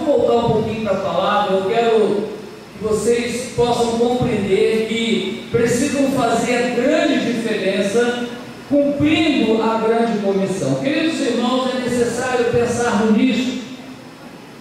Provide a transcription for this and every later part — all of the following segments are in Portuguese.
voltar um pouquinho para a palavra. Eu quero que vocês possam compreender que precisam fazer a grande diferença cumprindo a grande comissão. Queridos irmãos, é necessário pensarmos nisso.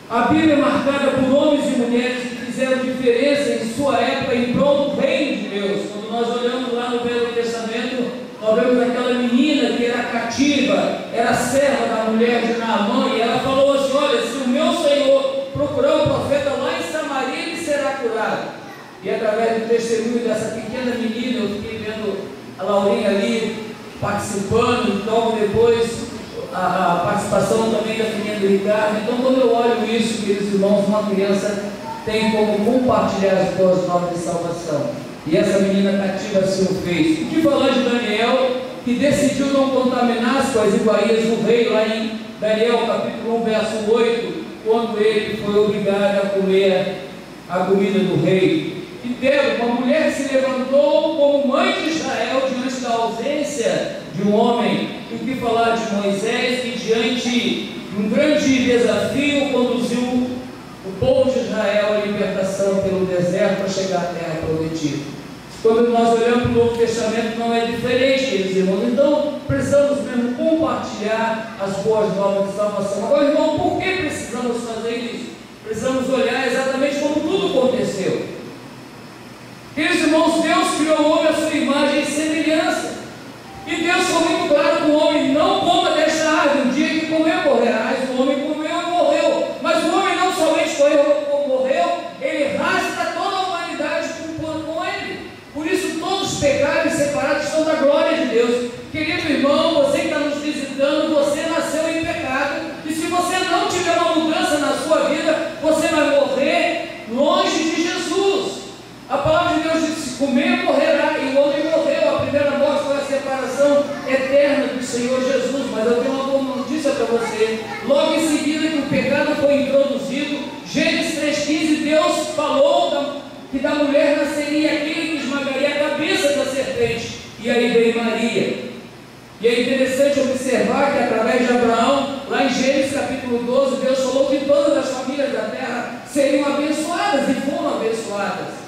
A Bíblia é marcada por homens e mulheres que fizeram diferença em sua época em prol do reino de Deus. Quando nós olhamos lá no Velho Testamento, nós vemos aquela menina que era cativa, era serva da mulher de Naamã, e ela falou assim: olha, se o meu Senhor procurar um profeta lá em Samaria, ele será curado. E através do testemunho dessa pequena menina, eu fiquei vendo a Laurinha ali participando, logo depois a participação também da filhinha do Ricardo. Então, quando eu olho isso, queridos irmãos, uma criança tem como compartilhar as boas novas de salvação. E essa menina cativa assim o fez. O que falar de Daniel, que decidiu não contaminar com as iguarias do rei, lá em Daniel capítulo 1, verso 8, quando ele foi obrigado a comer a comida do rei. E Débora, uma mulher que se levantou como mãe de Israel diante da ausência de um homem. E o que falar de Moisés, que diante de um grande desafio conduziu o povo de Israel à libertação pelo deserto para chegar à terra prometida. Quando nós olhamos para o Novo Testamento, não é diferente, queridos irmãos. Então, precisamos mesmo compartilhar as boas novas de salvação. Agora, irmão, por que precisamos fazer isso? Precisamos olhar exatamente como tudo aconteceu. Queridos irmãos, Deus criou o homem à sua imagem e semelhança. E Deus foi muito claro com o homem: não coma desta árvore, um dia que comer morrerás. O homem comeu e morreu. Mas o homem não somente morreu, ele rasga toda a humanidade com ele. Por isso todos os pecados separados estão da glória de Deus. Querido irmão, você que está nos visitando, você nasceu em pecado. E se você não tiver uma mudança na sua vida, você vai morrer longe de Jesus. A palavra de Deus diz: comer morrerá, e o homem morreu. A primeira morte foi a separação eterna do Senhor Jesus. Mas eu tenho uma boa notícia para você. Logo em seguida que o pecado foi introduzido, Gênesis 3,15, Deus falou que da mulher nasceria aquele que esmagaria a cabeça da serpente. E aí veio Maria. E é interessante observar que através de Abraão, lá em Gênesis capítulo 12, Deus falou que todas as famílias da terra seriam abençoadas, e foram abençoadas.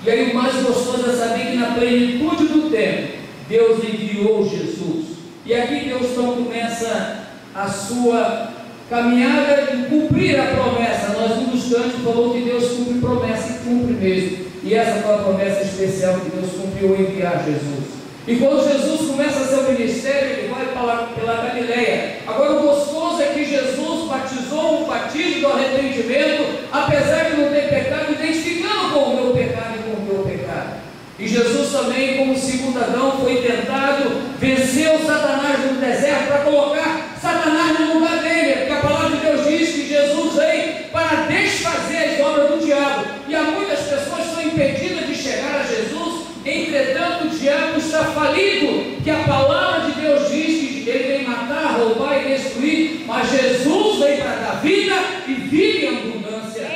E aí o mais gostoso é saber que na plenitude do tempo, Deus enviou Jesus. E aqui Deus então começa a sua caminhada de cumprir a promessa. Nós, um dos cantos, falou que Deus cumpre promessa e cumpre mesmo. E essa foi a promessa especial que Deus cumpriu em enviar Jesus. E quando Jesus começa seu ministério, ele vai pela Galileia. Agora o gostoso é que Jesus batizou o batismo do arrependimento, apesar de não ter pecado, identificando com o meu pecado e com o meu pecado. E Jesus também, como segundo Adão, foi tentado, venceu Satanás no deserto para colocar Satanás no lugar dele, porque a palavra de Deus diz que Jesus veio para desfazer as obras do diabo. E há muitas pessoas que são impedidas de chegar a Jesus. Entretanto, o diabo está falido, que a palavra de Deus diz que ele vem matar, roubar e destruir, mas Jesus veio para dar vida e vida em abundância.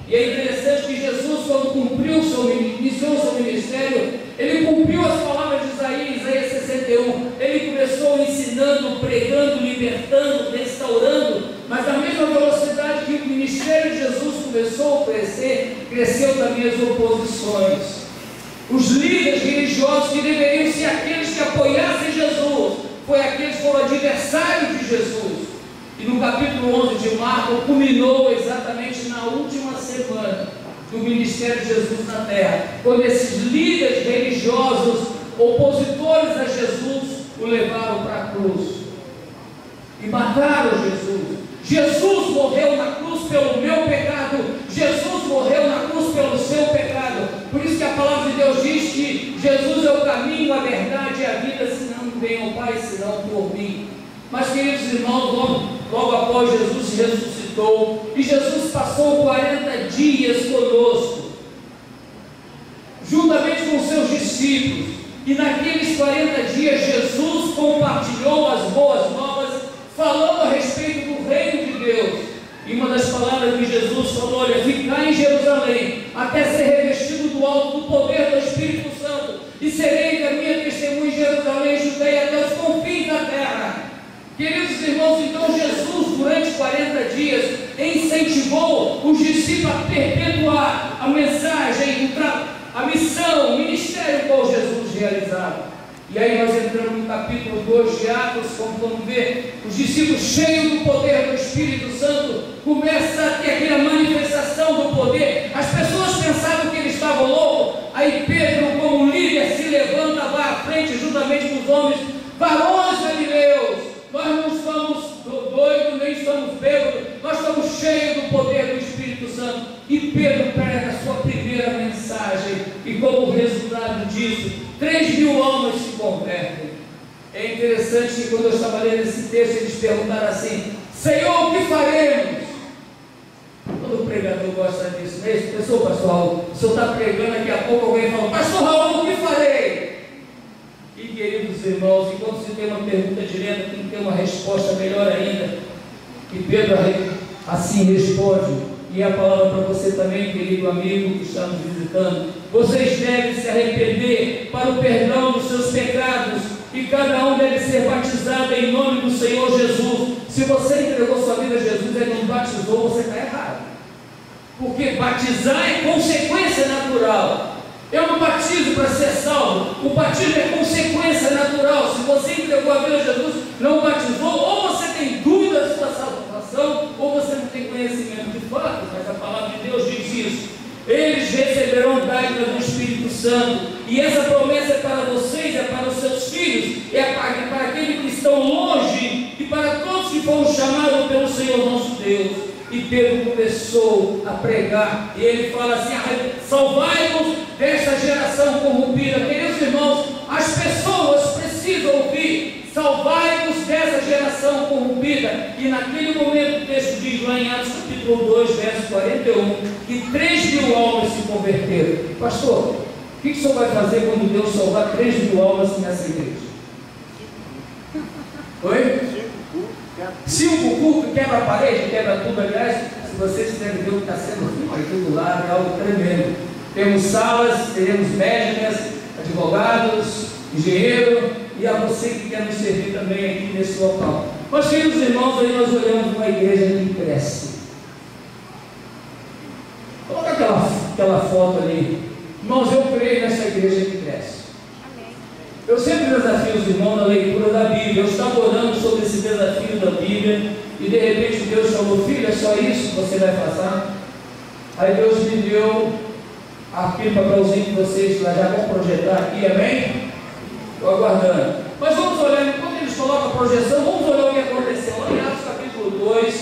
E é interessante que Jesus, quando iniciou o seu ministério, ele cumpriu as palavras de Isaías 61. Ele começou ensinando, pregando, libertando, restaurando, mas na mesma velocidade que o ministério de Jesus começou a crescer, cresceu também as oposições. Os líderes religiosos que deveriam ser aqueles que apoiassem Jesus, foi aqueles que foram adversários de Jesus. E no capítulo 11 de Marcos, culminou exatamente na última semana do ministério de Jesus na terra, quando esses líderes religiosos, opositores a Jesus, o levaram para a cruz e mataram Jesus. Jesus morreu na cruz pelo meu pecado. Jesus morreu na cruz pelo seu pecado. Por isso que a palavra de Deus diz que Jesus é o caminho, a verdade e a vida, senão vem ao Pai, senão por mim. Mas, queridos irmãos, logo após Jesus se ressuscitou, e Jesus passou 40 dias conosco, juntamente com seus discípulos. E naqueles 40 dias Jesus compartilhou as boas novas, falando a respeito do reino de Deus. E uma das palavras que Jesus falou: olha, ficar em Jerusalém, até ser revestido do alto do poder do Espírito Santo, e serei da minha testemunha em Jerusalém, Judeia, até os confins da terra. Queridos irmãos, então Jesus, durante 40 dias, incentivou levou os discípulos a perpetuar a mensagem, a missão, o ministério qual Jesus realizava. E aí nós entramos no capítulo 2 de Atos, como vamos ver, os discípulos cheios do poder do Espírito Santo, começa a ter aquela manifestação do poder. As pessoas pensavam que ele estava louco. Aí Pedro, como líder, se levanta, vai à frente juntamente com os homens: varões galileus, nós não estamos doidos, nem estamos bêbados, nós estamos cheios do poder do Espírito Santo. E Pedro prega a sua primeira mensagem, e como resultado disso, 3.000 almas se convertem. É interessante que quando eu estava lendo esse texto, eles perguntaram assim: Senhor, o que faremos? Todo pregador gosta disso, né? Pessoal, pastor, o senhor está pregando, daqui a pouco alguém fala: Pastor Raul, o que farei? E queridos irmãos, enquanto se tem uma pergunta direta, tem que ter uma resposta melhor ainda. E Pedro assim responde, e a palavra para você também, querido amigo que está nos visitando: vocês devem se arrepender para o perdão dos seus pecados, e cada um deve ser batizado em nome do Senhor Jesus. Se você entregou sua vida a Jesus e ele não batizou, você está errado, porque batizar é consequência natural. Eu não batizo para ser salvo, o batismo é consequência natural. Se você entregou a vida a Jesus, não batizou, ou você tem dúvidas da sua salvação, ou você não tem conhecimento de fato, mas a palavra de Deus diz isso. Eles receberão dádiva do Espírito Santo, e essa promessa é para vocês, é para os seus filhos, é para aqueles que estão longe, e para todos que foram chamados pelo Senhor nosso Deus. E Pedro começou a pregar, e ele fala assim: salvai-nos desta geração corrompida. Queridos irmãos, as pessoas precisam ouvir: salvai-nos dessa geração corrompida. E naquele momento o texto diz lá em Atos capítulo 2, verso 41, que 3.000 almas se converteram. Pastor, o que o senhor vai fazer quando Deus salvar 3.000 almas nessa igreja? Oi? 5 cultos, quebra a parede, quebra tudo. Aliás, se vocês quiserem ver o que está sendo feito aqui do lado, é algo tremendo. Temos salas, teremos médicas, advogados, engenheiro, e a você que quer nos servir também aqui nesse local. Mas, queridos irmãos, aí nós olhamos uma igreja que cresce. Coloca aquela foto ali. Irmãos, eu creio nessa igreja que cresce. Eu sempre desafio os irmãos na leitura da Bíblia. Eu estava orando sobre esse desafio da Bíblia, e de repente Deus falou: filho, é só isso que você vai passar? Aí Deus me deu aquele papelzinho que vocês já vão projetar aqui, amém? Estou aguardando. Mas vamos olhar, enquanto eles colocam a projeção, vamos olhar o que aconteceu lá em Atos capítulo 2,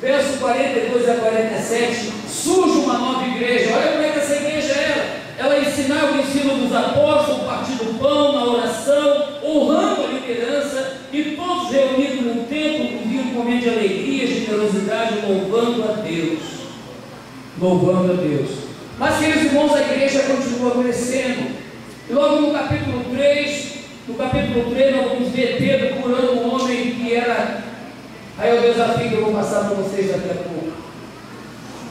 verso 42 a 47. Surge uma nova igreja. Olha como é que essa igreja era. Ela ensinava o ensino dos apóstolos, partindo do pão, na oração, honrando a liderança, e todos reunidos no templo viviam com momento de alegria, generosidade, louvando a Deus. Louvando a Deus. Mas, queridos irmãos, a igreja continua crescendo. E logo no capítulo 3, nós vamos ver Pedro curando um homem que era... Aí é o desafio que eu vou passar para vocês daqui a pouco.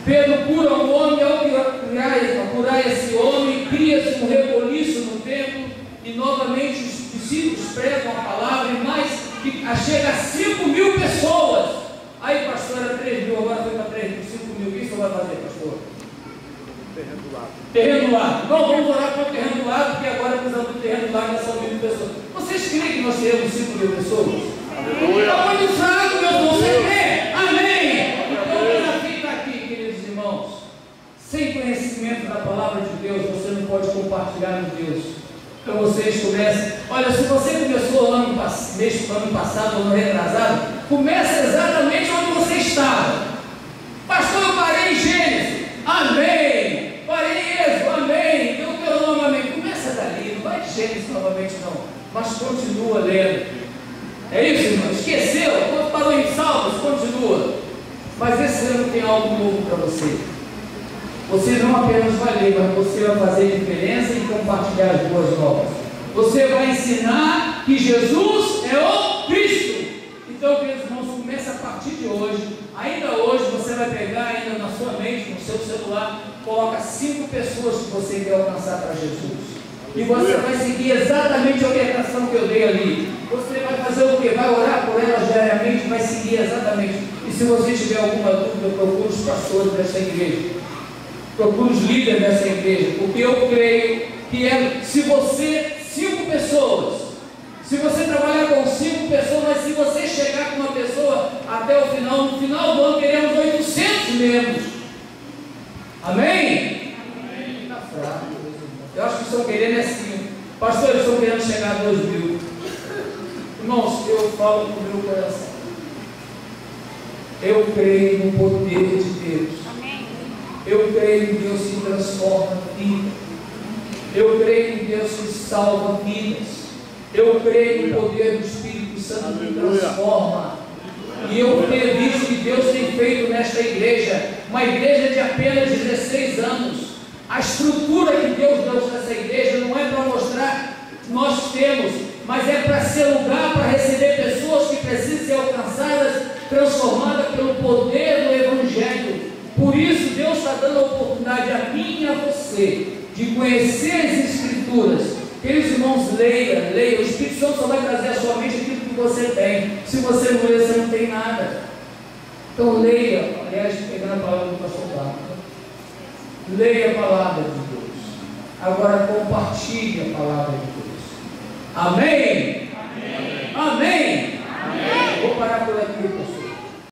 Pedro cura um homem, ao curar esse homem, cria-se um reboliço no templo, e novamente os discípulos pregam a palavra, e mais, chega a 5.000 pessoas. Aí, pastor, era 3.000, agora foi para 3.000, 5.000. O que isso vai fazer, pastor? Terreno do lado. Terreno do lado. Não, vamos orar para o terreno do lado, porque agora precisamos do terreno do lado, que são 1.000 pessoas. Vocês creem que nós teremos 5.000 pessoas? Está muito fraco, meu irmão, você crê? Amém! Então o desafio está aqui, queridos irmãos. Sem conhecimento da palavra de Deus, você não pode compartilhar com Deus. Então vocês comecem. Olha, se você começou ano passado, ano retrasado, comece exatamente onde você estava. Pastor, eu parei em Gênesis. Amém! Parei em Êxodo. Amém! Deuteronômio. Amém! Começa dali, não vai de Gênesis novamente não, mas continua lendo. É isso, irmão? Esqueceu? Quando parou em Salmos, continua. Mas esse ano tem algo novo para você. Você não apenas vai ler, mas você vai fazer diferença e compartilhar as boas novas. Você vai ensinar que Jesus é o Cristo. Então, queridos irmãos, comece a partir de hoje. Ainda hoje você vai pegar ainda na sua mente, no seu celular, coloca 5 pessoas que você quer alcançar para Jesus. E você vai seguir exatamente a orientação que eu dei ali. Você vai fazer o quê? Vai orar por elas diariamente, vai seguir exatamente. E se você tiver alguma dúvida, procure os pastores dessa igreja, procure os líderes dessa igreja, porque eu creio que se você, 5 pessoas, se você trabalhar com 5 pessoas, mas se você chegar com uma pessoa até o final, no final do ano queremos 800 membros. Amém? Está fraco. Eu acho que estão querendo é 5. Pastores estão querendo chegar a 2.000. Irmãos, eu falo com o meu coração. Eu creio no poder de Deus. Eu creio em Deus que transforma vidas. Eu creio em Deus que salva vidas. Eu creio no poder do Espírito Santo que transforma. E eu tenho visto que Deus tem feito nesta igreja, uma igreja de apenas 16 anos. A estrutura que Deus deu nessa igreja não é para mostrar que nós temos, mas é para ser lugar para receber pessoas que precisam ser alcançadas, transformadas pelo poder do Evangelho. Por isso Deus está dando a oportunidade a mim e a você de conhecer as Escrituras. Queridos irmãos, leia. O Espírito Santo só vai trazer à sua mente aquilo que você tem. Se você não ler, você não tem nada. Então leia. Aliás, pegando a palavra do pastor Barco, leia a palavra de Deus. Agora compartilhe a palavra de Deus. Amém?